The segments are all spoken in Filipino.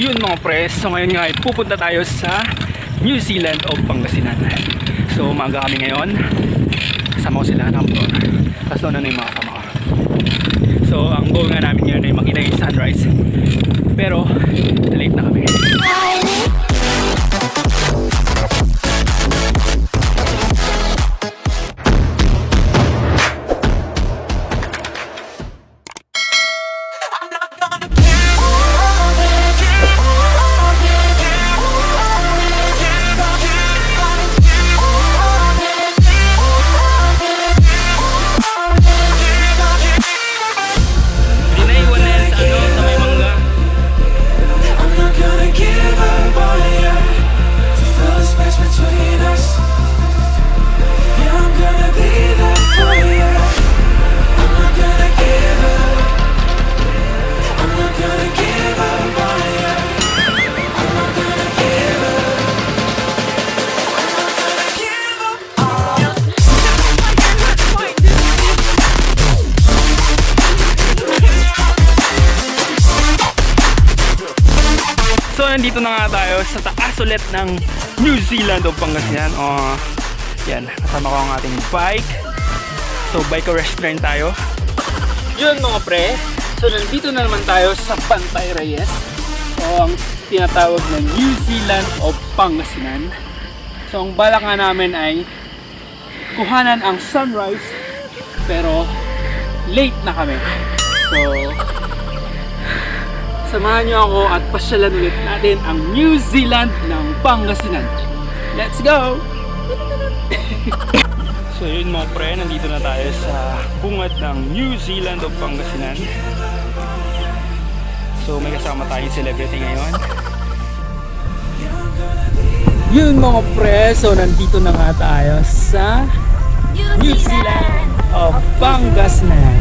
Yun mga pres, so ngayon nga ay pupunta tayo sa New Zealand o Pangasinan. So umaga kami ngayon, kasama ko sila ng motor, tapos doon na yung mga kasama ko. So ang goal nga namin ngayon ay makita yung sunrise, pero late na kami. Nandito na nga tayo sa taas ulit ng New Zealand o Pangasinan. Yan, kasama ko ang ating bike. So bike restaurant tayo. Yun mga pre, so nandito na naman tayo sa Pantai Reyes, o ang tinatawag na New Zealand o Pangasinan. So ang balak nga namin ay kuhanan ang sunrise, pero late na kami. So samahan nyo ako at pasyalan ulit natin ang New Zealand ng Pangasinan. Let's go! So yun mga pre, nandito na tayo sa bungad ng New Zealand o Pangasinan. So may kasama tayong celebrity ngayon. Yun mga pre, so nandito na nga tayo sa New Zealand o Pangasinan.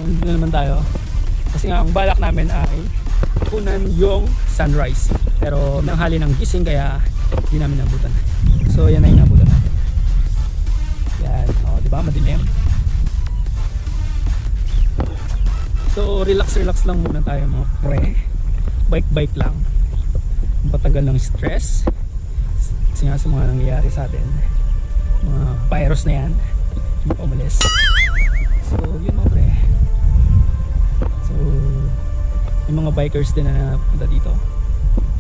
Nandito na naman tayo kasi nga ang balak namin ay kunan yung sunrise, pero nanghali ng gising kaya hindi namin nabutan. So yan na yung nabutan natin. Yan, diba madilim. So relax lang muna tayo mga pre. Bike lang, patagal ng stress kasi nga sa mga nangyayari sa atin, mga virus na yan, hindi pa umalis. So yun mga pre. So yung mga bikers din na punta dito.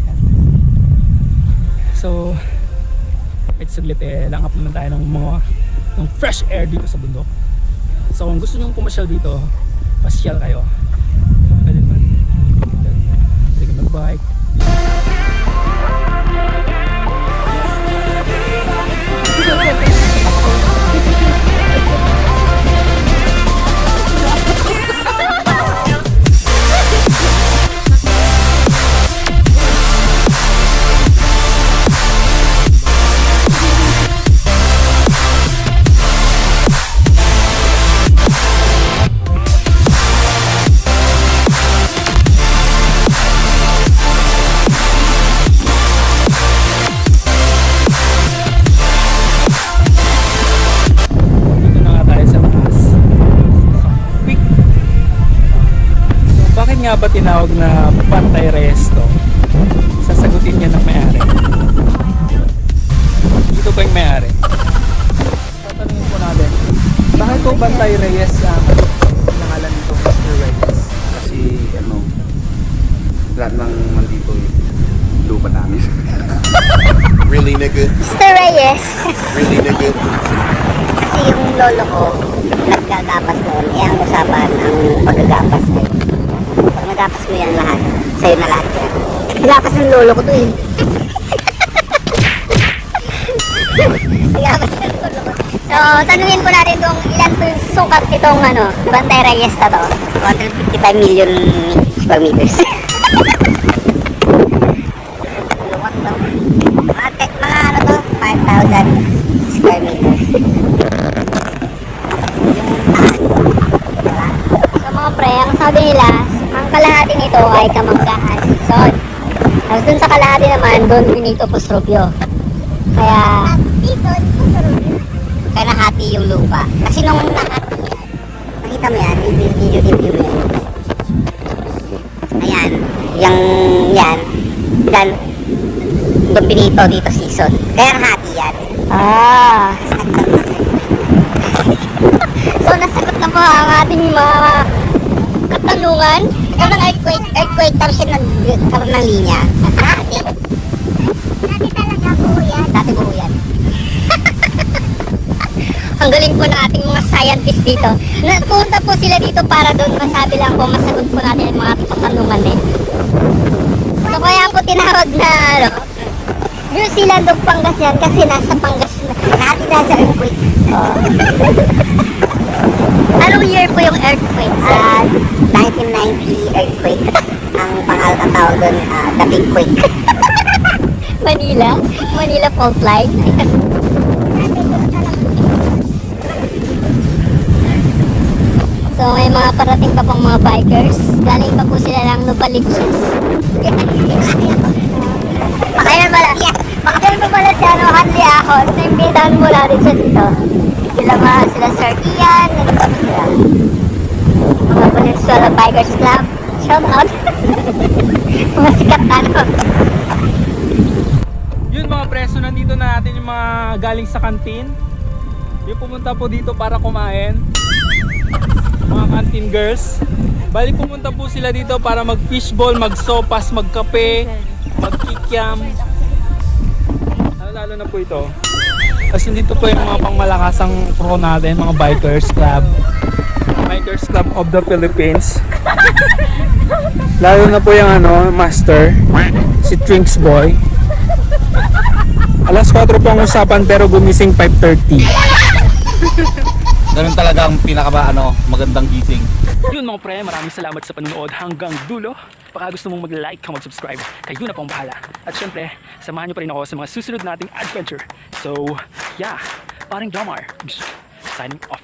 Yan. So kahit saglit langap naman tayo ng fresh air dito sa bundok. So kung gusto nyo pumasyal dito, pasyal kayo. Pwede naman, pwede mag-bike. Nga ba tinawag na Pantai Reyes to? Sasagutin niya ng may-ari. Dito ba yung may-ari? Tatanungin po natin, bakit po Pantai Reyes ang nangalan nito, Mr. Reyes? Kasi lahat ng nandito lupa namin. Really nigga? Mr. Reyes. Really nigga? Kasi yung lolo ko nagkagapas doon, ang usapan ng paggagapas ay pag nagapas mo yan lahat, sa'yo na lahat yan. Nagapas ng lolo ko to eh. Nagabas ng lolo ko. So, tanungin po natin kung ilan po yung sukat itong Bantay Reyes na to. 155 million square meters. Lumot to. Mga ano to, 5,000 square meters. So mga pre, ang sabi nila, ang kalahati nito ay Kamanggahan Season. Tapos dun sa kalahati naman, Don Benito Pusrubio. Kaya nahati yung lupa. Kasi nung nahati yan, nakita mo yan, i-video mo yan. Ayan, yan, Don Benito dito season. Kaya nahati yan. Ah. So nasagot na po ang ating mga katanungan. Ikaw ng earthquake, tapos siya nagkaroon ng linya. Dati talaga po yan. Dati po yan. Ang galing po ng ating mga scientist dito. Napunta po sila dito para doon masabi lang po, masagot po natin ang mga katanungan eh. So kaya po tinawag na New Zealand of Pangasinan kasi nasa Pangasinan. Natin nasa earthquake. Anong year po yung earthquake? 1990 earthquake. Ang pangalan tawag doon, the Big Quake. Manila fault line. So may mga parating pa pang mga bikers. Galing pa po sila ng Novaliches. Pakayan pala. Pakayan pa pala si Hanli ako. Naimbitahan mo natin siya dito. Sila Sir Ian. Nandito pa sila. Mga Valenzuela Bikers Club. Shout out. Mga sikat Yun mga preso, nandito na natin yung mga galing sa kantin. Yung pumunta po dito para kumain. Mga canteen girls. Bali pumunta po sila dito para mag-fishball, mag-sopas, magkape, mag-kikiam. Lalo na po ito. Kasi dito po yung mga pangmalakasang pro natin, mga bikers club. Bikers Club of the Philippines. Lalo na po yung master, si Trinks Boy. Alas 4 po ang usapan pero gumising 5:30. Ganun talaga ang magandang gising. Yun mga pre, maraming salamat sa panonood hanggang dulo. Baka gusto mong mag-like o mag-subscribe, kayo na pong bahala. At syempre, samahan nyo pa rin ako sa mga susunod nating adventure. So, yeah, paring Jomar, signing off.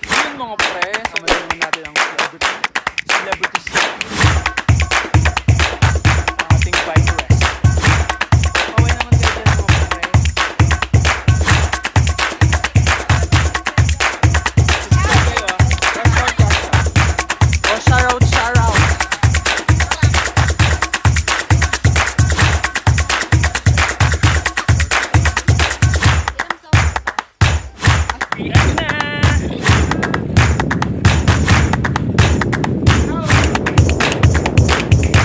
Yun mga pre, samahan natin ang celebrities